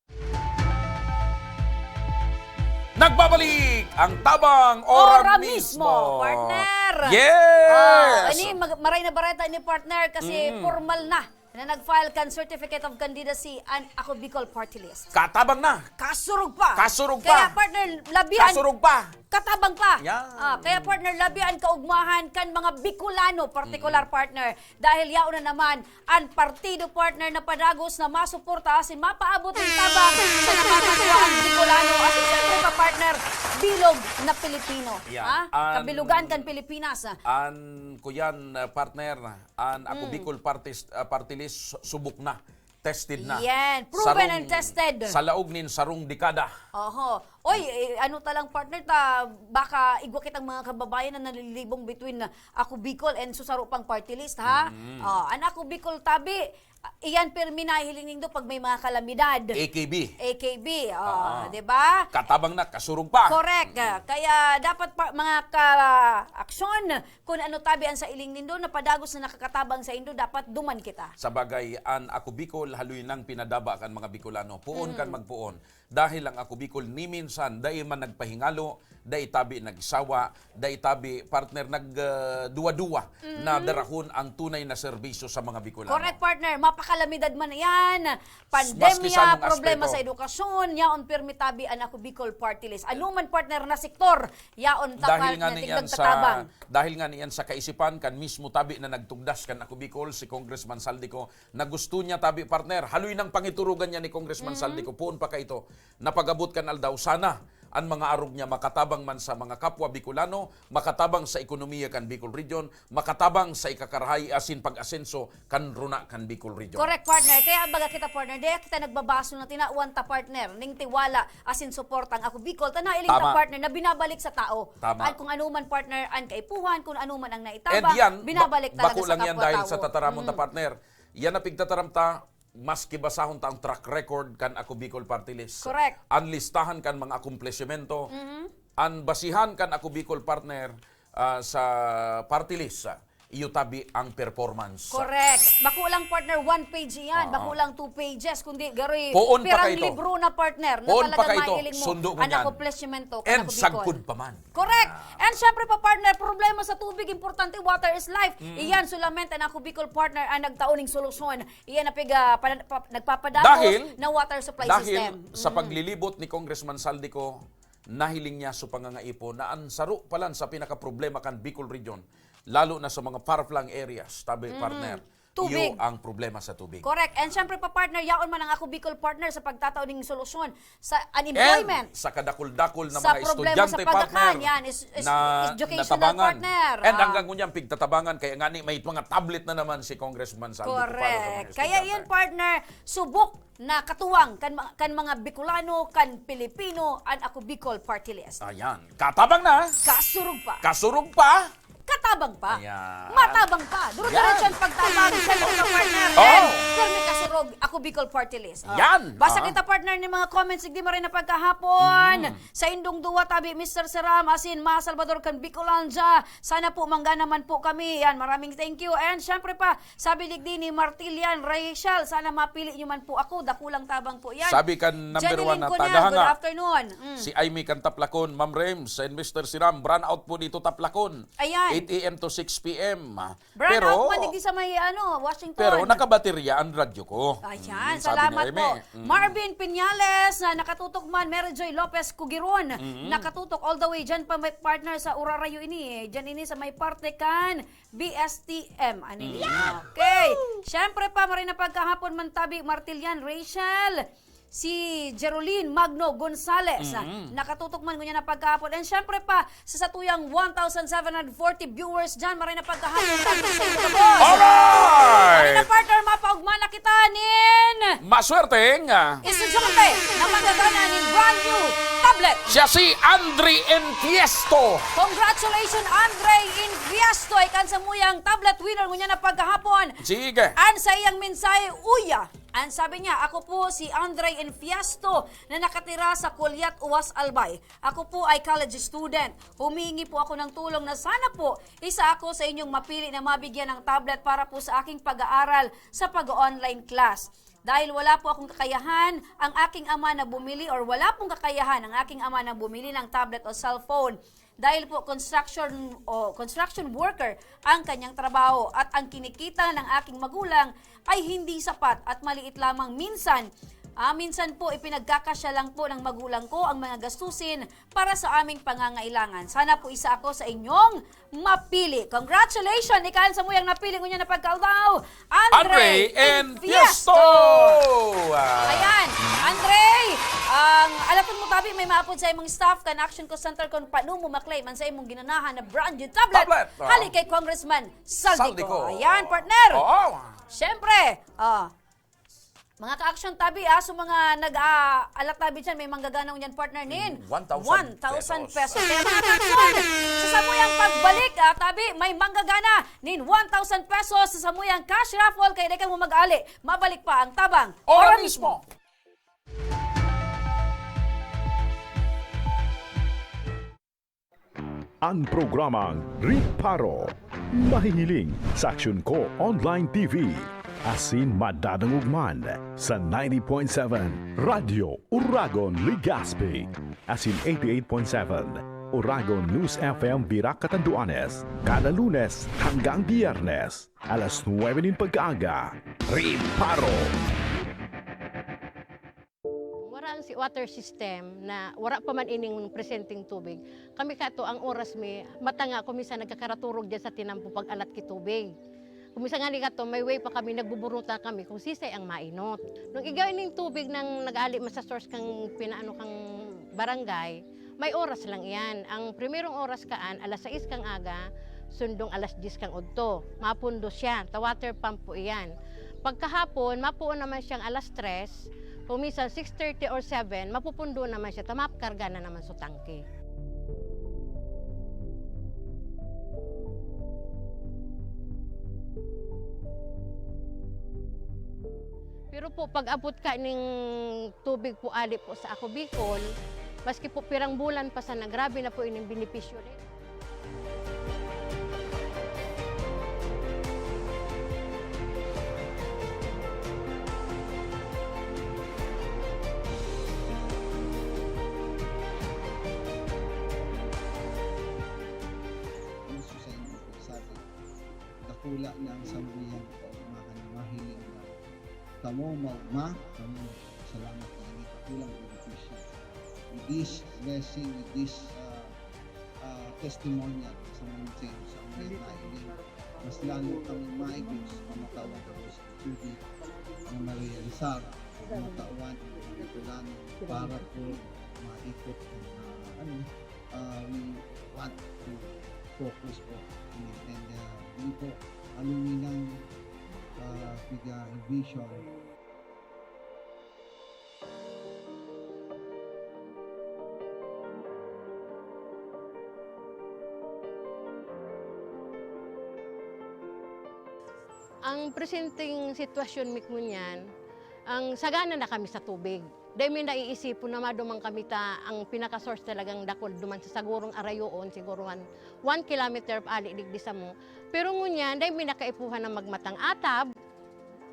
Nagbabalik ang tabang ora mismo. Partner. Yes! Ini maray na bareta ni partner kasi formal na nag-file kan Certificate of Candidacy ang Ako Bicol Party List. Katabang na. Kasurog pa. Kasurog Kaya pa. partner, labihan. Kasurog pa. Katabang pa. Yan. Kaya partner, labihan kaugmahan kan mga Bicolano, particular partner. Dahil yaon na naman ang partido partner na padagos na masuporta asin mapaabot ang tabang sa napapagawa ang Bicolano. Asin siyempre pa partner, bilog na Pilipino. Yan. Kabilugan kan Pilipinas. An kuyan partner, an Ako Bicol Party List subok na. Tested na. Yan. Proven and tested. Sa laog nin sarong dekada. Oho. Oy, ano talang partner ta, baka igwa kitang mga kababayan na nalilibong between Ako Bicol and susaro pang party list, ha? Ang Ako Bicol tabi, iyan permi na hiling do pag may mga kalamidad. AKB. AKB, di ba? Katabang na, kasurog pa. Correct. Kaya dapat mga ka-aksyon kung ano tabian sa iling nindo na padagos na nakakatabang sa indo, dapat duman kita. Sa bagay, an Ako Bicol, haluy nang pinadaba kan mga Bicolano. Puon kan magpuon. Dahil ang Ako Bicol, ni minsan, dahil man nagpahingalo, dahil tabi nagsawa, dahil tabi partner nagduwa-duwa na darahon ang tunay na serbisyo sa mga Bicolano. Correct, partner. Mapakalamidad man yan. Maski Pandemya, sa anong problema aspeto. sa edukasyon, yaon permitabi ang Ako Bicol Party List. Anuman partner na sektor, yaon tapal na tigdagtatabang. Dahil nga niyan sa kaisipan kan mismo tabi na nagtugdas kan Ako Bicol si Congressman Saldico na gusto niya tabi partner haluy ng pangiturugan niya ni Congressman Saldico puon pa ka ito napagabot kan aldaw sana ang mga arog niya makatabang man sa mga kapwa Bicolano, makatabang sa ekonomiya kan Bicol Region, makatabang sa ikakarahay asin pag-asenso kan runa kan Bicol Region. Correct, partner. Kaya baga kita partner, daya kita nagbabaso na tinauan ta partner, ning tiwala asin support ang Ako Bicol, tanailing ta Tama. partner na binabalik sa tao. Tama. At kung anuman partner ang kaipuhan, kung anuman ang And naitabang, yan, binabalik talaga bako sa lang yan kapwa dahil tao. sa tataramon ta partner. Yan na pigtataram ta, maski basahon ta ang track record kan Ako Bicol Party List. Correct. Ang listahan kan mga akumplesymento. Ang basihan kan Ako Bicol partner sa party list. Iyo tabi ang performance. Correct. Bako lang partner, 1 page yan. Bako lang 2 pages. Kundi gari, Poon pa pirang ka ito. libro na partner. Na Poon pa talagang ka ito. mailing mo Sundo mo ang yan. accomplishmento kan And Ako Bicol. sagkod pa man. Correct. And syempre pa partner, problema sa tubig, importante, water is life. Iyan solamente ang Ako Bicol partner ang nagtauning solusyon. Iyan na nagpapadagos Dahil- na water supply Dahil system. sa paglilibot ni Congressman Saldico, nahiling niya sa pangangaipo na ang saro palan sa pinaka-problema kan Bicol Region, lalo na sa mga far-flung areas, tabi partner, Tubig. iyo ang problema sa tubig. Correct. And syempre pa partner, yaon man ang Ako Bicol partner sa pagtatauning solusyon sa unemployment. And sa kadakol-dakol na Sa mga problema estudyante sa pagdakan, partner yan, na educational natabangan. partner. And hanggang ngunyang pigtatabangan, kaya nga ni may mga tablet na naman si Congressman Saldico para sa mga Correct. estudyante. Kaya yan partner, subok na katuwang kan mga Bicolano, kan Pilipino, ang Ako Bicol Party List. Ayan. Katabang na. Kasurog pa. Kasurog pa. katabang pa. Ayan. Matabang pa. Duro-diretso ang pagtabang sa mga partner. Oh. And Pirmi Kasurog, ako Bicol Party List. Yan. Basta kita partner ng mga comments, hindi mo rin na pagkahapon. Sa indong duwa tabi, Mr. Seram, asin, Ma Salvador kan Bicolanja. Sana po mangga naman po kami. Yan, maraming thank you. And syempre pa, sabi ligdi ni Martilian Rachel, sana mapili nyo man po ako. Dakulang tabang po yan. Sabi kan number Jeneline 1 na Cunha, tagahanga. good afternoon. Si Amy kan Taplakon, Ma'am Rems, and Mr. Siram, brand out po dito Taplakon. Ayan. 8 a.m. to 6 p.m. Brand out man, digdi sa may Washington. Pero nakabaterya ang radyo ko. Ayan, Sabi salamat ni Amy. po. Marvin Piñales, na nakatutok man, Mary Joy Lopez Cugiron, nakatutok all the way dyan pa may partner sa Urarayo ini. Dyan ini sa may parte kan BSTM. Anili. Okay. Siyempre pa, marin na pagkahapon man tabi, Martilian Rachel, si Jeroline Magno Gonzales, nakatutok man ngunya na pagkahapon. And syempre pa, sa satuyang 1,740 viewers dyan, maray na pagkahapon tabi sa inyo, boss. Maray na partner, mapaugmana kita nin Maswerteng. estudyante na magagana nin brand new tablet. Siya si Andre Enfiesto. Congratulations, Andre Infiesto, ikan sa muyang tablet winner ngunya na pagkahapon. Sige. An sa iyang mensahe, uya. An sabi niya, ako po si Andre Infiesto na nakatira sa Kulyat, Uwas, Albay. Ako po ay college student. Humingi po ako ng tulong na sana po isa ako sa inyong mapili na mabigyan ng tablet para po sa aking pag-aaral sa pag-online class. Dahil wala po akong kakayahan ang aking ama na bumili or wala pong kakayahan ang aking ama na bumili ng tablet o cellphone. Dahil po construction worker ang kanyang trabaho at ang kinikita ng aking magulang ay hindi sapat at maliit lamang minsan. Minsan po ipinagkakasya lang po ng magulang ko ang mga gastusin para sa aming pangangailangan. Sana po isa ako sa inyong mapili. Congratulations! Ikahan sa muyang napili ko niya na pagkaldaw, Andre Enfiesto! Ayan, Andre, alam mo tabi, may maapod sa imong staff kan Action Ko Center kung paano mo maklaim ang sa imong ginanahan na brand new tablet. Hali kay Congressman Saldico. Ayan, partner. Siyempre, mga ka-action tabi, so mga nag-alat tabi dyan, may manggaganaw niyan partner nin. 1,000 pesos. Kaya mga ka-action, sa samuyang pagbalik, tabi, may manggagana nin 1,000 pesos sa samuyang cash raffle, kaya di ka mo mag-ali. Mabalik pa ang tabang. Ora mismo. Ang programang Riparo, mahihiling sa Aksyon Ko Online TV. Asin madadangugman sa 90.7 Radyo Uragon Legazpi. Asin 88.7 Uragon News FM Birak Catanduanes. Kada Lunes hanggang Biyernes, alas 9 ng pagkaaga. Riparo. Wala ang water system na wala pa man ining presenting tubig. Kami kato ang oras mi matanga kumisan nagkakaraturog diyan sa tinampo pag alat ki tubig. Kumisa nga ni kato, may way pa kami, nagbuburuta kami kung sisay ang mainot. Nung igawin ng tubig ng nag-ali sa source kang pinaano kang barangay, may oras lang iyan. Ang primerong oras kaan, alas 6 kang aga, sundong alas 10 kang udto. Mapundo siya, ta-water pump po iyan. Pagkahapon, mapuon naman siyang alas 3, kumisan 6:30 or 7, mapupundo naman siya, tamapkarga na naman sa tangke. Pero po, pag abot ka ng tubig po ali po sa Ako Bicol, maski po pirang bulan pa sana, grabe na po ining benepisyo rin. Dakula ng samuyang mahiling na kamo magma, kamo salamat na hindi kakulang benepisyo. With this blessing, with this testimonial sa mga sa mga nailing, mas lalo kami maigos mamatawag ko sa tubig na ma-realizar, matawan itulan para po maikot we want to focus po and hindi po aluminang biga vision. Ang presenting sitwasyon mi kunyan, ang sagana na kami sa tubig. Dahil may naiisipon na madumang kami ang pinaka-source talagang dakol duman sa sagurong arayoon, siguro 1 kilometer ali digdi sa mo. Pero ngunyan, dahil may nakaipuhan na magmatang atab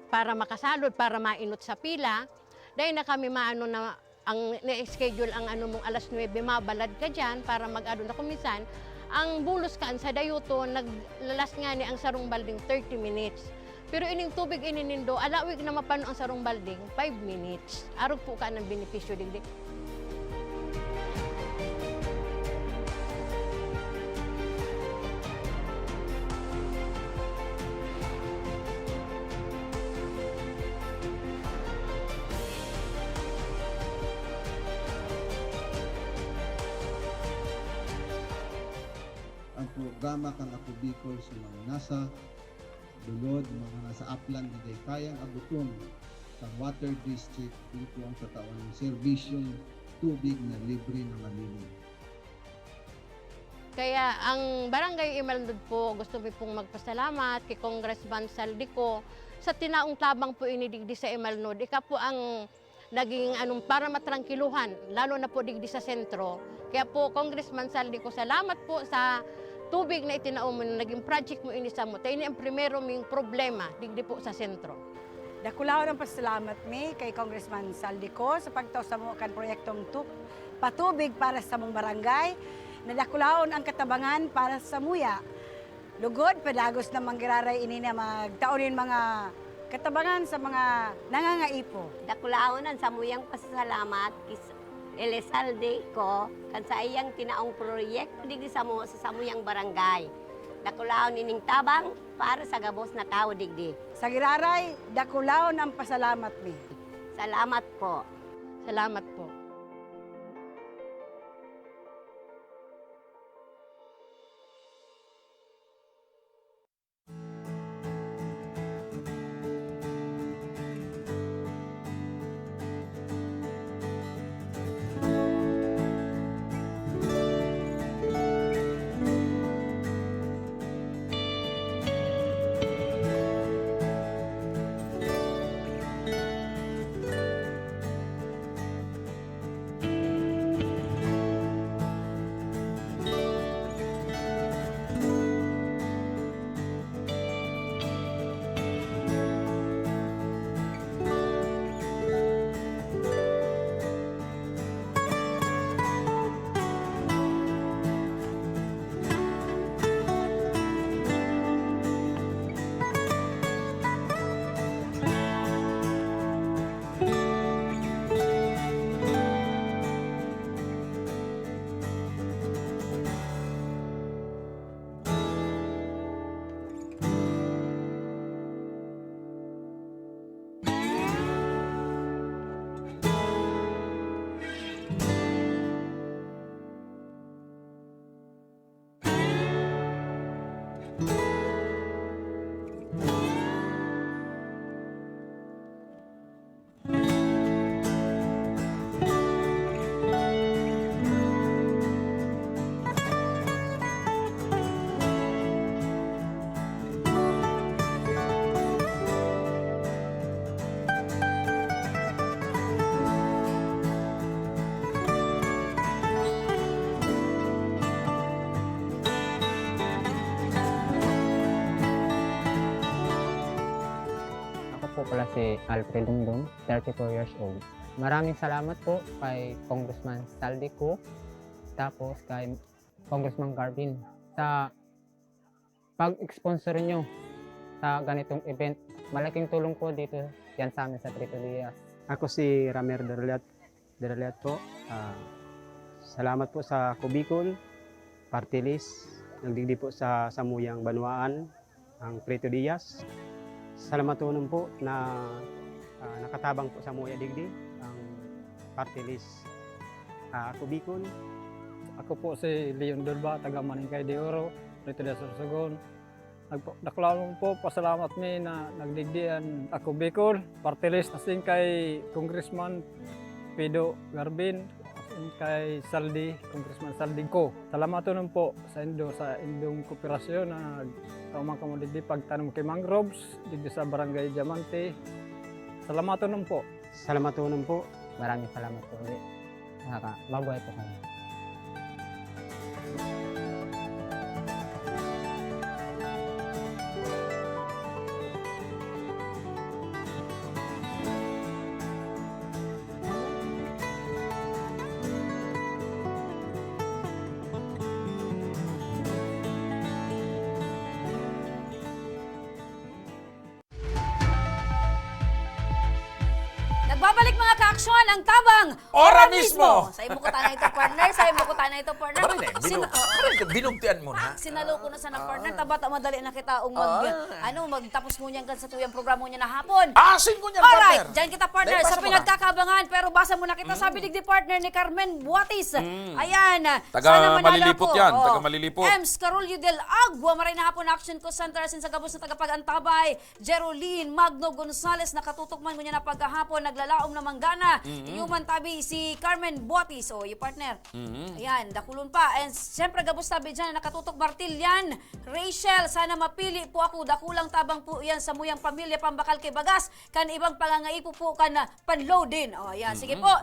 para makasalod, para mainot sa pila. Dahil na kami maano na ang na-schedule ang ano mong alas 9, mabalad ka dyan para mag-ado na kumisan. Ang bulos kaan sa dayuto, naglalas nga ni ang sarong balding 30 minutes. Pero ining tubig ininindo, alawig na mapano ang sarong balding, 5 minutes. Arog po ka ng benepisyo digdi. Ang programa kang Ako Bicol sa mga nasa dulod, mga nasa upland di kayang abuton sa water district dito ang katawan ng serbisyong tubig na libre na malinis. Kaya ang Barangay Imalnod po, gusto ko pong magpasalamat kay Congressman Saldico sa tinaong tabang po inidigdi sa Imalnod. Ika po ang naging para matrangkiluhan, lalo na po digdi sa sentro. Kaya po, Congressman Saldico, salamat po sa tubig na itinaom mo, naging project mo inisa mo. Tayo ang primero ming problema digdi po sa sentro. Dakulaw ng pasalamat mi kay Congressman Saldico sa pagtaw sa mo kan proyektong patubig para sa mong barangay. Nadakulaon ang katabangan para sa muya. Lugod, pedagos na manggiraray ini na magtaonin mga katabangan sa mga nangangaipo. Dakulaon ang samuyang pasasalamat Elizalde ko kan sa iyang tinaong proyekto digdi sa samuyang barangay. Dakulaon ining tabang para sa gabos na tao digdi. Sa giraray, dakulaon ang pasalamat mi. Salamat po. Salamat po. Po pala si Alfred Dungdung, 34 years old. Maraming salamat po kay Congressman Saldico, tapos kay Congressman Garvin sa pag-sponsor nyo sa ganitong event. Malaking tulong po dito yan sa amin sa Trito Diaz. Ako si Ramer Deraliat po. Salamat po sa Ako Bicol, Party List, nagdigdi po sa Samuyang Banwaan, ang Trito Diaz. Salamat po na nakatabang po sa Muya Digdi, ang Party List Ako Bicol. Ako po si Leon Durba, taga Maningkay de Oro, Trito Diaz Sorsogon. Dakulaon po, pasalamat mi na nagdigdian Ako Bicol, Party List, asin kay Congressman Pido Garbin, asin kay Saldi, Congressman Saldi ko. Salamat po sa indong kooperasyon na kaumang kamo digdi pagtanom kay mangroves digdi sa Barangay Diamante. Salamaton po. Salamatunon po. Maraming salamat po ulit. Mabuhay po kayo. Nagbabalik mga ka-aksyon ang tabang Ora mismo! Sa imo ko tanay ito partner, sa imo ko tanay ito partner. Binugtian mo na. Sinalo ko na sa partner, tabata madali na kita magtapos mo niyan kan sa tuyang programa niya na hapon. Asin ko niyan, Alright, partner. dyan kita partner Dahil sa basa mo na. pinagkakabangan pero basa mo na kita sabi digdi partner ni Carmen Buatis. Ayan. Taga sana manalo Malilipot ko. yan, taga Malilipot. Ems Carolio del Agua, maray na hapon action ko center sin sa gabos na tagapag-antabay. Jeroline Magno Gonzales nakatutok man mo niya na pagkahapon naglalaom na manggana. Iyuman tabi si Carmen Buatis. O, yung partner. Ayan, dakulon pa. And siyempre gabos tabi dyan nakatutok Martilian. Rachel, sana mapili po ako. Dakulang tabang po yan sa muyang pamilya pambakal kay Bagas. Kan ibang pangangaipo po kan panload din. O, ayan. Sige po.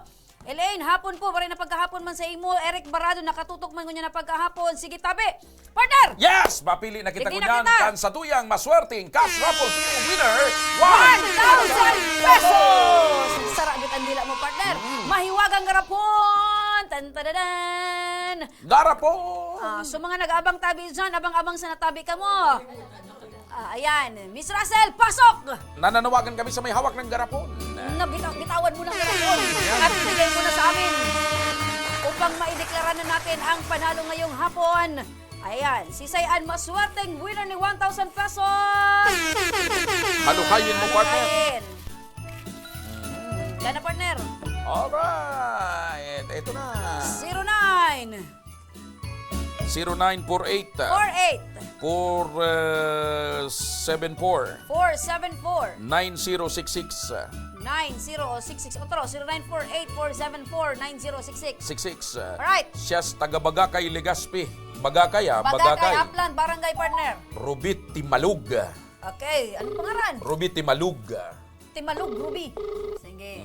Elaine, hapon po. Maray na pagkahapon man sa imo. Eric Barado, nakatutok man niya na pagkahapon. Sige, tabi. Partner! Yes! Mapili na kita Hindi ko na yan. kita. Kan sa tuyang maswerteng cash raffle winner, 1,000 pesos! Sarap ang dila mo, partner. Mahiwagang garapon! Tan-tadadan! Garapon! So mga nag-abang tabi dyan, abang-abang sa natabi ka mo. Ayan, Miss Russell, pasok! Nananawagan kami sa may hawak ng garapon. Bitawan mo ng garapon at bigay mo na sa amin upang maideklara na natin ang panalo ngayong hapon. Ayan, si Sayan maswerteng winner ni 1,000 pesos! Halukayin mo, partner. Yan na, partner. Alright, ito na. 09 0948 48 474 474 9066 9066. Otro, 0948-474-9066. 66. Alright. Siyas taga Bagakay, Legazpi. Bagakay, Bagakay, Upland, Barangay Partner. Rubit Timalug. Okay, ano pangaran? Rubit Timalug. Timalug, Ruby. Sige.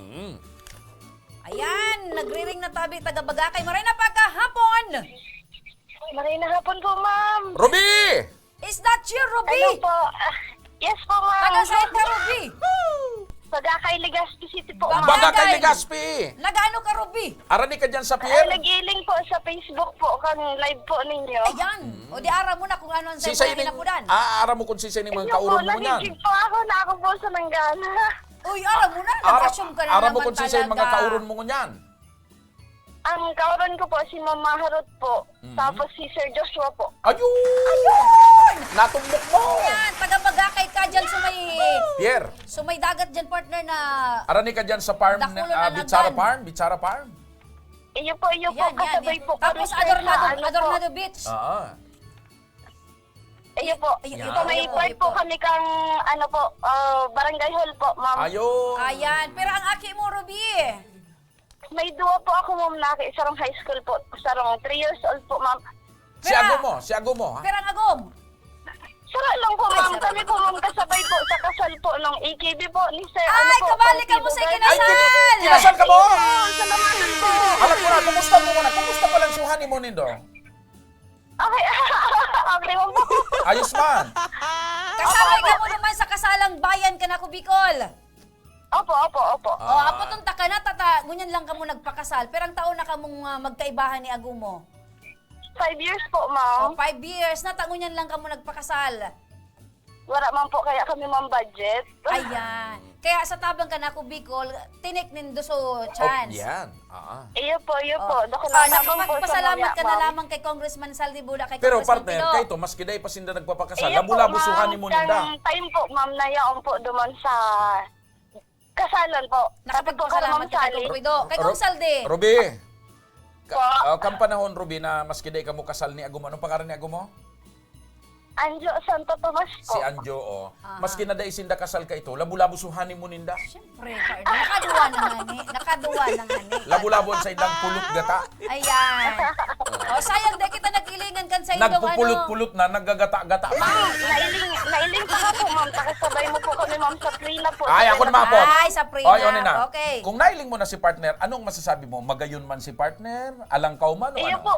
Ayan, nagre-ring na tabi, taga Bagakay. Maray na pagkahapon. Maray na hapon po, ma'am. Ruby! Is that you, Ruby? Hello po. Yes po, ma'am. Taga saan ka, Ruby? Bagakay, Legazpi City po, ma'am. Bagakay, Legazpi. Nagaano ka, Ruby? Arani ka dyan sa Ay, pier? nagiling po sa Facebook po, kang live po ninyo. Ayan. O di ara mo na kung ano ang Si sa'yo Sayning, kinapudan. aara mo kung si Sayning mga kauron mo niyan. Nagigig po ako na ako po sa Nanggana. Uy, ara mo na. Nag-assume ka na Ara mo naman kung si Sayning mga talaga. kauron mo niyan. Ang kauron ko po, si Mama Harot po. Tapos si Sir Joshua po. Ayun! Natumbok mo! Ayan, taga Bagakay ka dyan sa may... Pierre, So may dagat dyan, partner, na... arani ka dyan sa farm, Dakulo na Bitsara Lagdan. Farm? Bitsara Farm? Iyo po, kasabay po. Tapos kami, sir, Adornado, sa ano po. Adornado Beach. Iyo po. Ito may point po kami kang ano po, barangay hall po, ma'am. Ayun. Ayan, pero ang aki mo, Ruby. May duwa po ako, ma'am, na isang high school po. Sarong 3 years old po, ma'am. Si Ago mo, ha? Pero ang agom. Sara lang po, ma'am. Kami po, ma'am, kasabay po sa kasal po ng AKB po ni Sir. Ay, kabali ka mo sa kinasal! Kinasal ka mo? Salamatan po. Alam ko na, kumusta mo muna? Kumusta pa lang suhani mo nindo? Okay, okay, ma'am po. Ayos man. Kasabay ka mo naman sa kasalang bayan ka na, Bicol. Opo. Apo tong taka na, ngunyan lang ka mo nagpakasal. Pero ang taon na ka mong magkaibahan ni Ago mo. 5 years po, ma'am. 5 years na, tangunyan lang ka mo nagpakasal. Wala man po kaya kami, ma'am, budget. Ayan. Kaya sa tabang ka na, Bicol, tinik nindo so chance. Yan. Iyo po. Nagpapasalamat ka na lamang kay Congressman Saldi Bula, kay Pero Congressman partner, Pilo. kay to, maski day pa sinda nagpapakasal, Iyo po, labo-labo ma'am. suhani mo ninda. Kang time po, ma'am, nayaon po duman sa kasalan po. Nakapagpasalamat ka kay Kupido. Kay Kong Saldi. Ruby, kam panahon, Ruby, na maski day ka mo kasal ni Agumo. Anong pangalan ni Agumo? Anjo Santo Tomas po. Si Anjo, maski na day sinda kasal ka ito, labo-labo suhani mo ninda. Siyempre, nakaduwa na nga ni. Labo-labo sa indang pulot gata. Ayan. O, sayang, di kita nag-ilingan kan sa indong Nagpupulot-pulot na, naggagata-gata. Ma'am, nailing pa nga po, ma'am. Takasabay mo po kami, ma'am, sa Prina po. Ay, ako na mapot. Ay, sa Prina. Oy, na. Okay. Kung nailing mo na si partner, anong masasabi mo? Magayon man si partner? Alangkaw man o Iyo ano? po.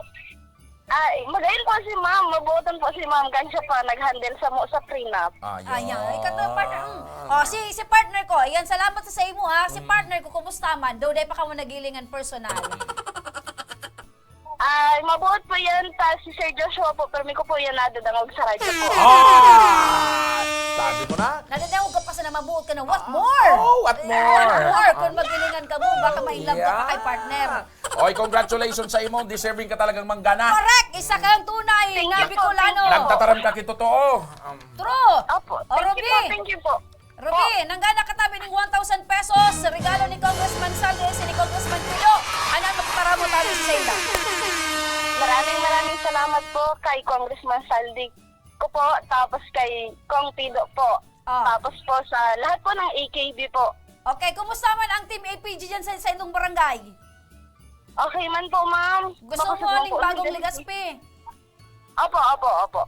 Ay, magayon po si ma'am. Mabuotan po si ma'am. Kansya pa nag-handle sa prenup. Ayan, ikaw partner. O, si partner ko, ayan, salamat sa imo ha. Si partner ko, kumusta man? Daw, di pa ka mo nagilingan personal. Ay, mabuot po yan. Si Sir Joshua po, pero may ko po yan nadadangog sa radyo po. Sabi mo na? Nadadangog ka pa sa na mabuot ka na, what more? Oh, what more? What more? Kung magilingan ka mo, baka mainlove ka pa kay partner. Oy, congratulations sa imo. Deserving ka talagang manggana. Correct! Isa kang tunay na Bicolano. Nagtataram ka kito totoo. True! Opo. O, Ruby. Thank you po. Ruby, nanggana katabi ng 1,000 pesos. Regalo ni Congressman Saldi, ni Congressman Pino. Ano ang magpatara mo tayo sa Sela? Maraming salamat po kay Congressman Saldi ko po, tapos kay Kong Pido po. Tapos po sa lahat po ng AKB po. Okay, kumusta man ang Team APG dyan sa inyong barangay? Okay man po, ma'am. Gusto mo aling bagong Ligaspi? Opo. Okay.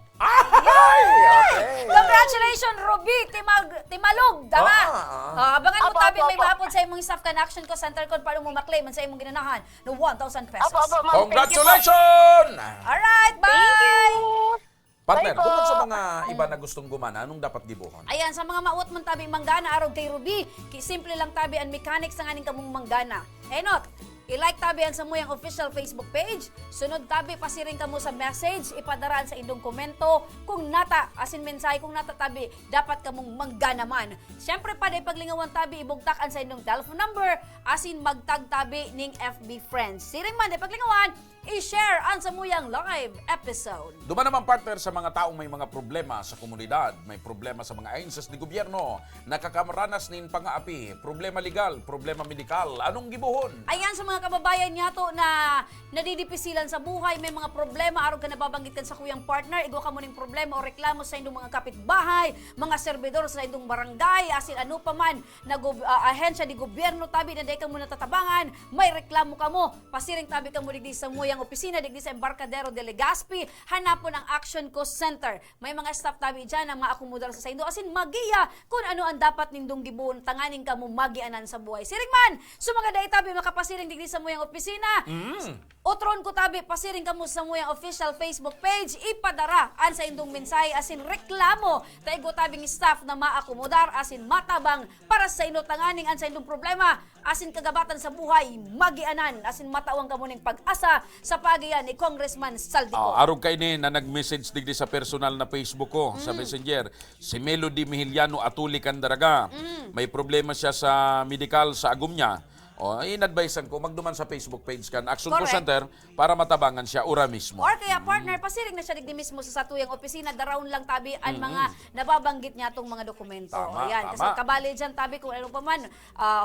Congratulations, Ruby! Timalog! Tama! Abangan mo Opo, tabi, opo, may opo. maapod sa imong staff kan action ko center ko paano mo maklaim sa imong ginanahan no 1,000 pesos. Opo, ma'am. Congratulations! Alright, bye! Partner, Bye po. bukod sa mga iba na gustong gumana, anong dapat gibuhon? Ayan, sa mga mauot mong tabi manggana, araw kay Ruby, simple lang tabi ang mechanics ng aning kamong manggana. Enot, i-like tabi ang sa muyang official Facebook page, sunod tabi pasiring ka mo sa message, ipadaraan sa indong komento, kung nata, asin mensahe, kung nata tabi, dapat kamong manggana man. Siyempre pa, day paglingawan tabi, ibugtakan sa indong telephone number, asin magtag tabi ning FB friends. Siring man, day paglingawan, i-share ang sa muyang live episode. Duman naman partner sa mga taong may mga problema sa komunidad, may problema sa mga ahensiyas ni gobyerno, nakakamaranas nin pangaapi, problema legal, problema medikal, anong gibuhon? Ayan sa mga kababayan niya to na nadidipisilan sa buhay, may mga problema, araw ka nababanggit kan sa kuyang partner, igwa ka mo ning problema o reklamo sa indong mga kapitbahay, mga serbidor sa indong barangay, asin ano pa man, na ahensya ni gobyerno, tabi na day ka mo natatabangan, may reklamo ka mo, pasiring tabi ka mo digdi sa muyang opisina, digdi sa Embarcadero de Legazpi, hanapon ang Action Co Center. May mga staff tabi dyan, ang mga akomodar sa indo, asin magiya kung ano ang dapat nindong gibuon, tanganing ka mo magianan sa buhay. Siring man, sumaga day tabi, makapasiring digdi sa muyang opisina, utron ko tabi, pasiring ka mo sa muyang official Facebook page, ipadara an sa indong mensahe, asin reklamo, taigo tabing staff na maakomodar, asin matabang para sa indo tanganing an sa indong problema, asin kagabatan sa buhay, magianan, asin matawang ka mo ning pag-asa sa pagiyan ni Congressman Saldico. Arog kay ni na nag-message digdi sa personal na Facebook ko, sa Messenger, si Melody Mihiliano Atuli Candaraga. May problema siya sa medical sa agom niya. In-advisean ko, magduman sa Facebook page kan Action Co Correct. Center para matabangan siya ura mismo. Or kaya partner, pasiring na siya digdi mismo sa satuyang opisina, darawon lang tabi ang mga nababanggit niya itong mga dokumento. Tama, Ayan, kasi tama. kabali dyan tabi kung ano pa man,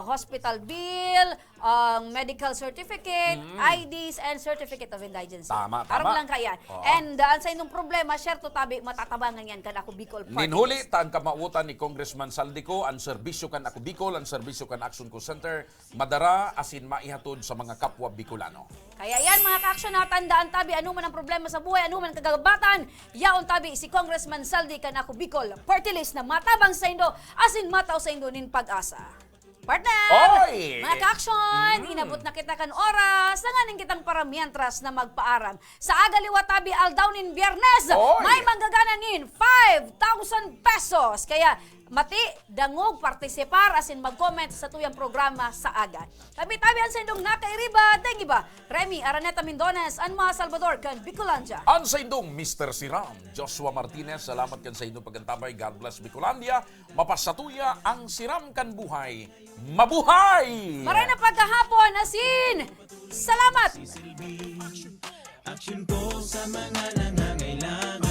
hospital bill, medical certificate, IDs, and certificate of indigency. Tama, tama. Arong lang kaya. Oo. And sa inyong problema, share to tabi, matatabangan yan kan ako Bicol Party. Ninhuli, taan kamautan ni Congressman Saldico, ang serbisyo kan ako Bicol, ang serbisyo kan Action Co Center, madara asin maihatod sa mga kapwa Bicolano. Kaya yan mga ka-action, natandaan tabi, ano man ang problema sa buhay, ano man ang kagabatan, yaon tabi si Congressman Saldi Kanako Bicol, party list na matabang sa indo, asin mataw sa indo nin pag-asa. Partner! Oy! Mga ka-action, inabot na kita kan oras, nanganing kitang paramientras na magpaaram. Sa agaliwa tabi, aldaw nin Biyernes, Oy! may manggagana nin 5,000 pesos. Kaya, mati, dangog, partisipar, asin mag-comment sa tuyang programa sa aga. Tabi-tabi ang sa indong nakairiba, dengi ba? Remy Araneta Mindones, Anma Salvador, kan Bicolandia. Ang sa indong Mr. Siram, Joshua Martinez, salamat kan sa indong pagantabay. God bless Bicolandia. Mapasatuya ang siram kan buhay. Mabuhay! Maray na pagkahapon, asin! Salamat! Action ko sa mga nangangailangan.